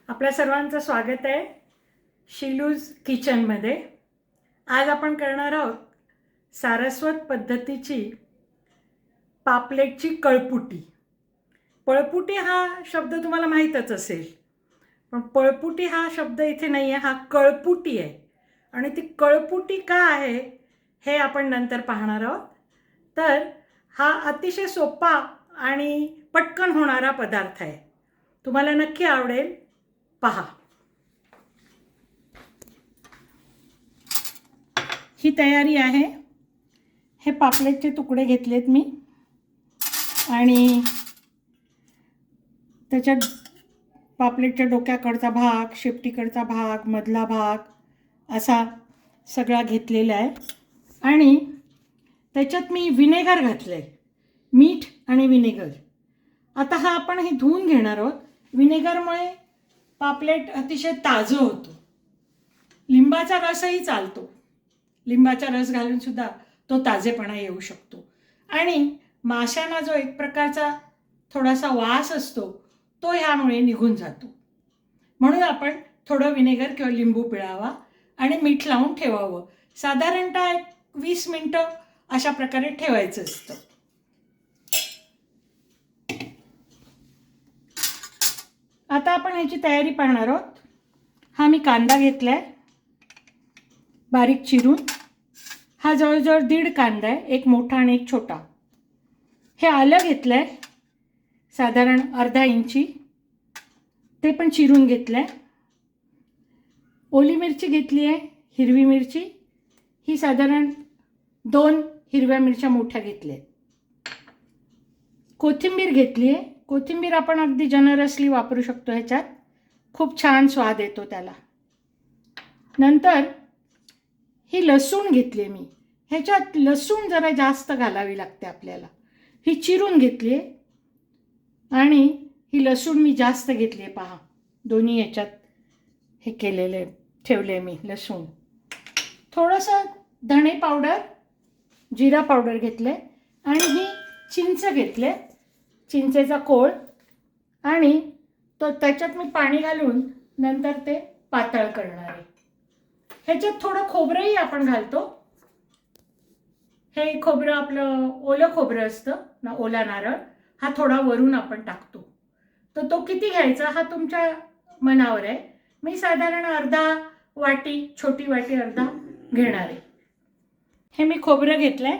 आपल्या सर्वांचं स्वागत आहे शिलूज किचनमध्ये। आज आपण करणार आहोत सारस्वत पद्धतीची पापलेटची कळपुटी। पळपुटी हा शब्द तुम्हाला माहीतच असेल, पण पळपुटी हा शब्द इथे नाही आहे, हा कळपुटी आहे। आणि ती कळपुटी का आहे हे आपण नंतर पाहणार आहोत। तर हा अतिशय सोपा आणि पटकन होणारा पदार्थ आहे, तुम्हाला नक्की आवडेल, पहा। ही तयारी आहे। हे पापलेटचे तुकडे घेतलेत मी आणि त्याच्यात पापलेटच्या डोक्याकडचा भाग, शेपटीकडचा भाग, मधला भाग असा सगळा घेतलेला आहे। आणि त्याच्यात मी विनेगर घातले, मीठ आणि विनेगर। आता हा आपण हे धुवून घेणार आहोत। विनेगरमुळे पापलेट अतिशय ताजं होतं। लिंबाचा रसही चालतो, लिंबाचा रस घालून सुद्धा तो ताजेपणा येऊ शकतो। आणि माशांना जो एक प्रकारचा थोडासा वास असतो तो ह्यामुळे निघून जातो। म्हणून आपण थोडं विनेगर किंवा लिंबू पिळावा आणि मीठ लावून ठेवावं। साधारणतः 20 मिनिटं अशा प्रकारे ठेवायचं असतं। आता आपण ह्याची तयारी पाहणार आहोत। हा मी कांदा घेतलाय बारीक चिरून। हा जवळजवळ 1.5 कांदा आहे, एक मोठा आणि एक छोटा। हे आलं घेतलंय साधारण अर्धा इंची, ते पण चिरून घेतलंय। ओली मिरची घेतली आहे, हिरवी मिरची, ही साधारण 2 हिरव्या मिरच्या मोठ्या घेतल्या। कोथिंबीर घेतली आहे, कोथिंबीर आपण अगदी जनरसली वापरू शकतो, ह्याच्यात खूप छान स्वाद येतो त्याला। नंतर ही लसूण घेतली मी, ह्याच्यात लसूण जरा जास्त घालावी लागते आपल्याला। ही चिरून घेतली आहे आणि ही लसूण मी जास्त घेतली आहे, पहा दोन्ही ह्याच्यात हे केलेले ठेवले मी लसूण। थोडंसं धणे पावडर, जिरा पावडर घेतले आणि ही चिंच घेतले, चिंचेचा कोळ, आणि तो त्याच्यात मी पाणी घालून नंतर ते पातळ करणार आहे। ह्याच्यात थोडं खोबरंही आपण घालतो। हे खोबरं आपलं ओलं खोबरं असतं ना, ओला नारळ, हा थोडा वरून आपण टाकतो। तर तो किती घ्यायचा हा तुमच्या मनावर आहे। मी साधारण अर्धा वाटी, छोटी वाटी अर्धा घेणार आहे। हे मी खोबरं घेतलंय,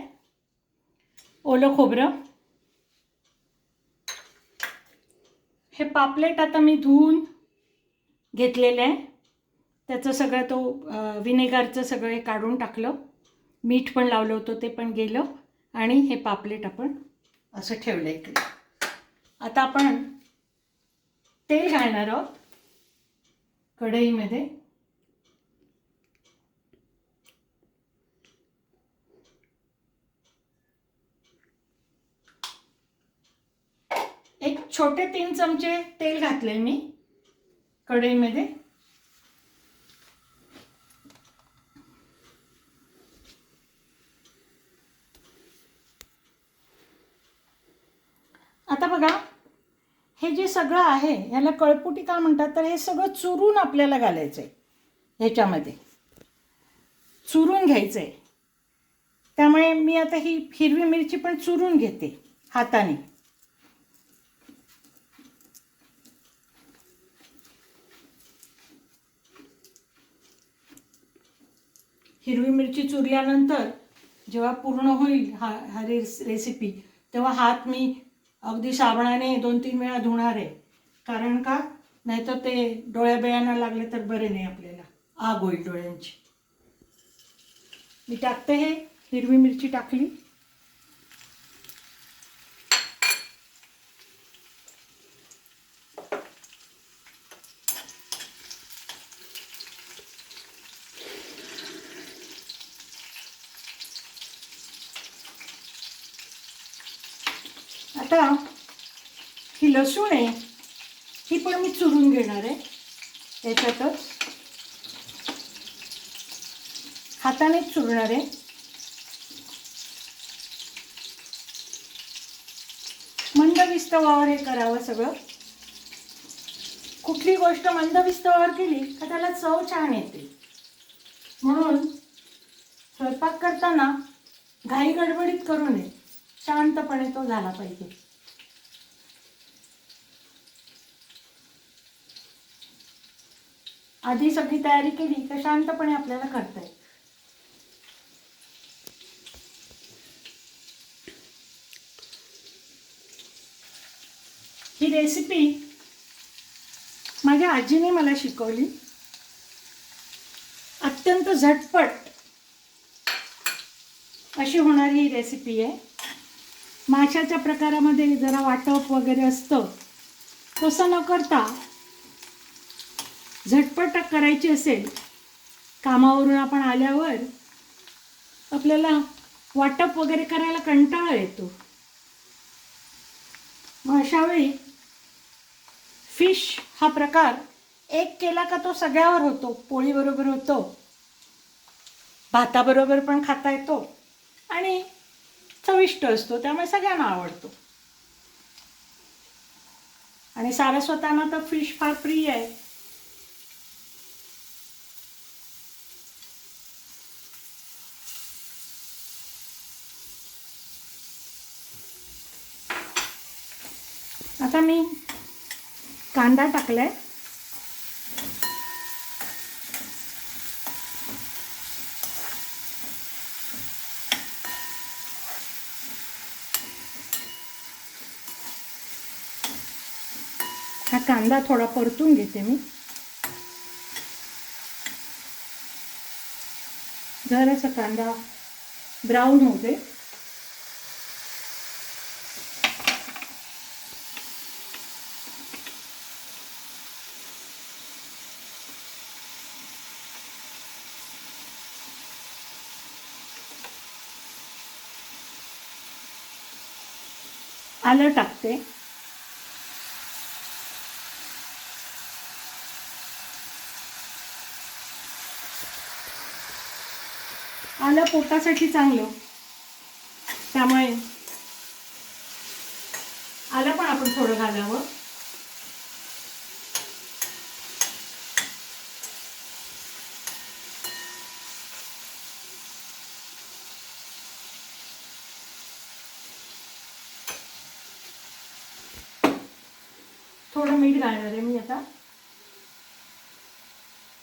ओलं खोबरं। हे पापलेट आता मी धुवून घेतलेलं आहे, त्याचं सगळं तो विनेगरचं सगळं काढून टाकलं, मीठ पण लावलं होतं ते पण गेलं, आणि हे पापलेट आपण असं ठेवलं इकडे। आता आपण तेल घालणार आहोत कढईमध्ये। एक छोटे 3 चमचे तेल घातले मी कढईमध्ये। आता बघा, हे जे सगळं आहे याला कळपुटी का म्हणतात, तर हे सगळं चुरून आपल्याला घालायचं आहे, ह्याच्यामध्ये चुरून घ्यायचं आहे। त्यामुळे मी आता ही हिरवी मिरची पण चुरून घेते हाताने। हिरवी मिरची चुरल्यानंतर जेव्हा पूर्ण होईल हा रेसिपी, तेव्हा हात मी अगदी साबणाने 2-3 वेळा धुणार आहे। कारण का, नाहीतर ते डोळ्या बिळ्यांना लागले तर बरे नाही, आपल्याला आग होईल डोळ्यांची। मी टाकते, हे हिरवी मिरची टाकली। आता ही लसूण आहे, ही पण मी चुरून घेणार आहे याच्यातच, हातानेच चुरणार आहे। मंद विस्तवावर हे करावं सगळं। कुठली गोष्ट मंद विस्तवावर केली का त्याला चव छान येते. म्हणून स्वयंपाक करताना घाई गडबडीत करू नये, शांतपणे तो झाला पाहिजे. आधी सगळी तयारी केली तर शांतपणे आपल्याला करता येईल. ही रेसिपी माझ्या आजीने मला शिकवली. अत्यंत झटपट अशी होणारी ही रेसिपी आहे. माशाच्या प्रकारामध्ये जरा वाटप वगैरे असतं, तसं न करता झटपट करायची असेल, कामावरून आपण आल्यावर आपल्याला वाटप वगैरे करायला कंटाळा येतो, मग अशावेळी फिश हा प्रकार एक केला का तो सगळ्यावर होतो. पोळीबरोबर होतो, भाताबरोबर पण खाता येतो आणि चविष्ट असतो, त्यामुळे सगळ्यांना आवडतो. आणि सारस्वतांना तर फिश फार प्रिय आहे. आता मी कांदा टाकलाय. हा कांदा थोडा परतून घेते मी. जरासा कांदा ब्राऊन होऊ दे. आलं टाकते. आलं पोटासाठी चांगलं, त्यामुळे आलं पण आपण थोडं घालावं. थोडं मीठ घालणार आहे मी आता.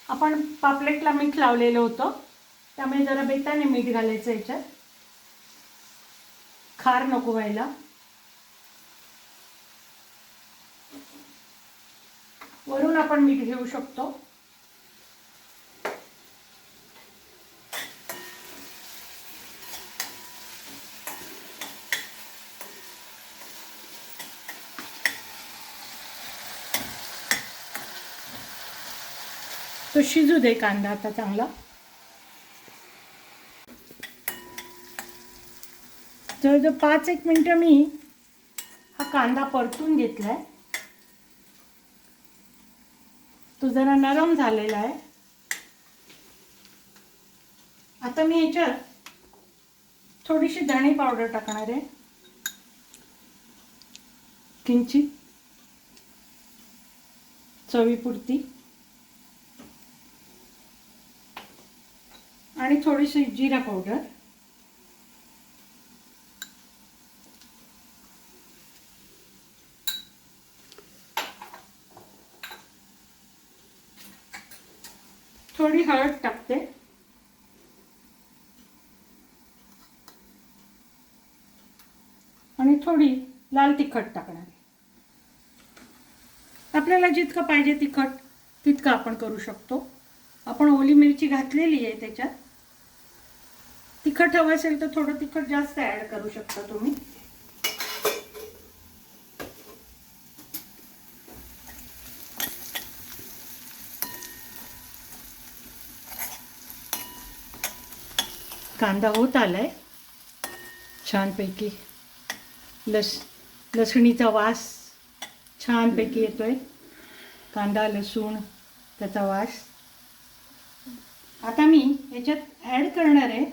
आपण पापलेटला मीठ लावलेलं होतं, त्यामुळे जरा बेताने मीठ घालायचं याच्यात, खार नको व्हायला. वरून आपण मीठ घेऊ शकतो. तो शिजू दे कांदा आता चांगला. जवळजवळ 5-1 मिनटं मी हा कांदा परतून घेतलाय. तो जरा नरम झालेला आहे. आता मी याच्यात थोडीशी धणे पावडर टाकणार आहे, किंचित चवीपुरती, आणि थोडीशी जिरा पावडर. थोडी हळद टाकते. आणि थोडी लाल तिखट टाकणार आहे. आपल्याला जितकं पाहिजे तिखट तितकं आपण करू शकतो. आपण ओली मिरची घातलेली आहे त्याच्यात. तिखट हवं असेल तर थोडं तिखट जास्त ॲड करू शकता तुम्ही. कांदा होत आलाय छानपैकी. लसणीचा वास छानपैकी येतोय. कांदा लसूण त्याचा वास. आता मी याच्यात ॲड करणार आहे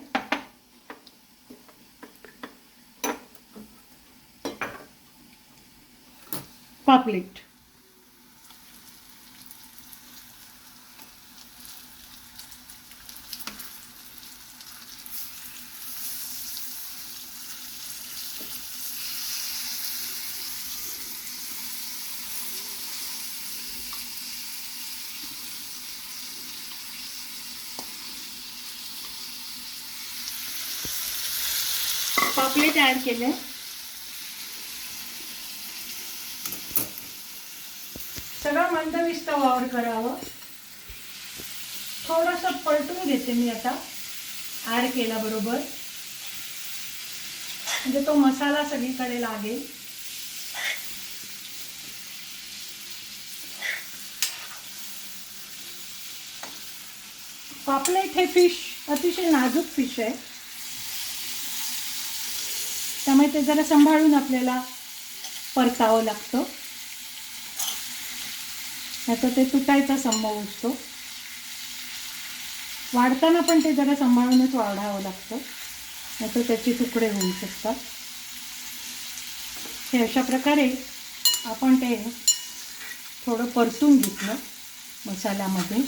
पापलेट. पापलेट ॲड केले. सगळं मंदविस्त वावर करावं. थोडंसं पलटून घेते मी आता ॲड केल्याबरोबर, म्हणजे तो मसाला सगळीकडे लागेल. पापलेट हे फिश अतिशय नाजूक फिश आहे, त्यामुळे ते जरा सांभाळून आपल्याला परतावं लागतं, नाहीतर ते तुटायचा संभव असतो. वाढताना पण ते जरा सांभाळूनच वाढावं लागतं, नाहीतर त्याचे तुकडे होऊ शकतात. हे अशा प्रकारे आपण ते थोडं परतून घेतलं मसाल्यामध्ये.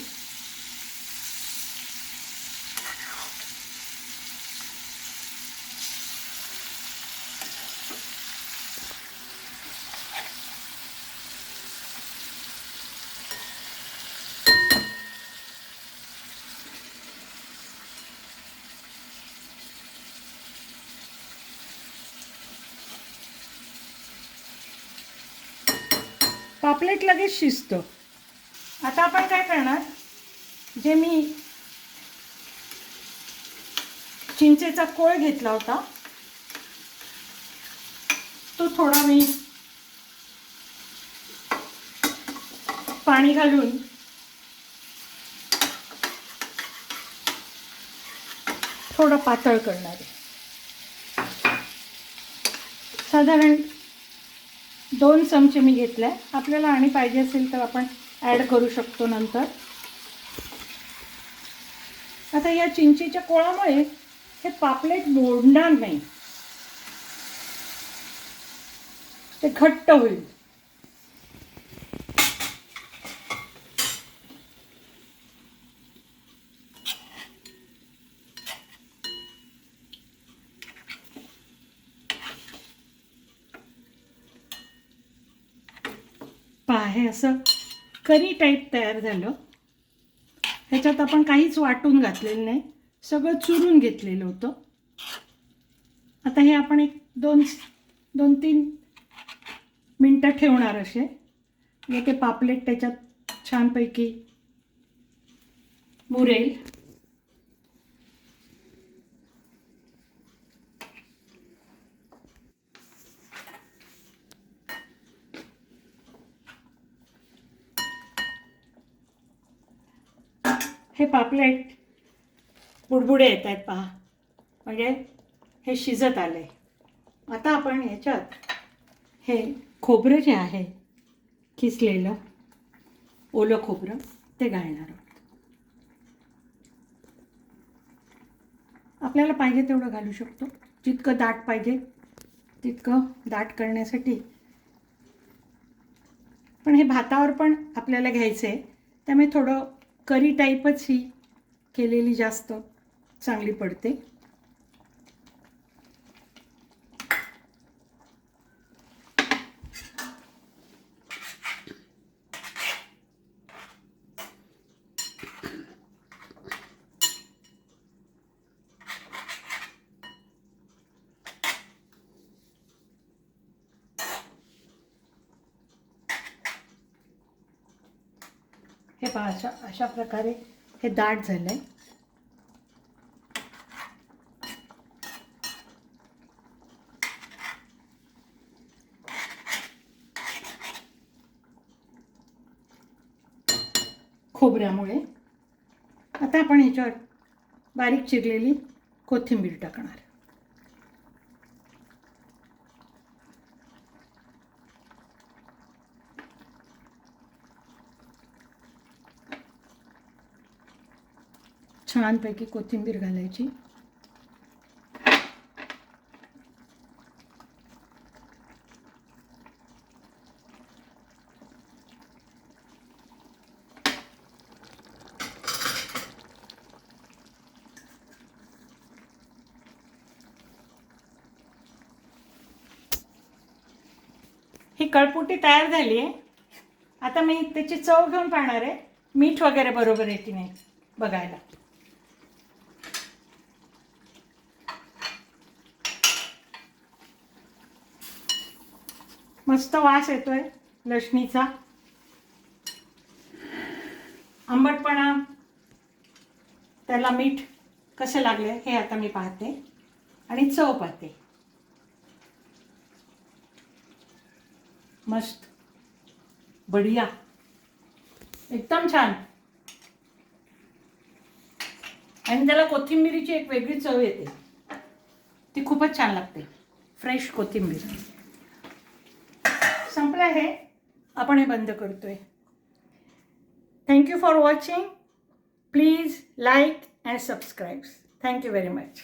पापलेट लगेच शिजतं. आता आपण काय करणार, जे मी चिंचेचा कोळ घेतला होता तो थोडा मी पाणी घालून थोडं पातळ करणार आहे. साधारण 2 चमचे मी घेतले. आपल्याला आणि पाहिजे असेल तर आपण ॲड करू शकतो नंतर. आता या चिंचेच्या कोळामुळे हे पापलेट मोडणार नाही, ते घट्ट होईल. पहा, हे असं करी टाईप तयार झालं. ह्याच्यात आपण काहीच वाटून घातलेलं नाही, सगळं चुरून घेतलेलं होतं. आता हे आपण एक 2-3 मिनटं ठेवणार असे, म्हणजे ते पापलेट त्याच्यात छानपैकी मुरेल. हे पापलेट बुडबुडे येत आहेत पहा, म्हणजे हे शिजत आले. आता आपण याच्यात हे खोबरं जे आहे किसलेलं ओलं खोबरं ते घालणार आहोत. आपल्याला पाहिजे तेवढं घालू शकतो, जितकं दाट पाहिजे तितकं दाट करण्यासाठी. पण हे भातावर पण आपल्याला घ्यायचं आहे, त्यामुळे थोडं करी टाईपच ही केलेली जास्त चांगली पडते. हे पहा, अशा प्रकारे हे दाट झालंय. खोबऱ्यामुळे आता आपण ह्याच्यावर बारीक चिरलेली कोथिंबीर टाकणार. छानपैकी कोथिंबीर घालायची. ही कळपुटी तयार झाली आहे. आता मी त्याची चव घेऊन पाहणार आहे, मीठ वगैरे बरोबर आहे की नाही बघायला. मस्त वास येतोय लसणीचा. आंबटपणा, त्याला मीठ कसं लागले हे आता मी पाहते आणि चव पाहते. मस्त, बढिया, एकदम छान. आणि त्याला कोथिंबिरीची एक वेगळी चव येते, ती खूपच छान लागते. फ्रेश कोथिंबीर. संपलं आहे, आपण हे बंद करतोय. Thank you for watching. Please like and subscribe. Thank you very much.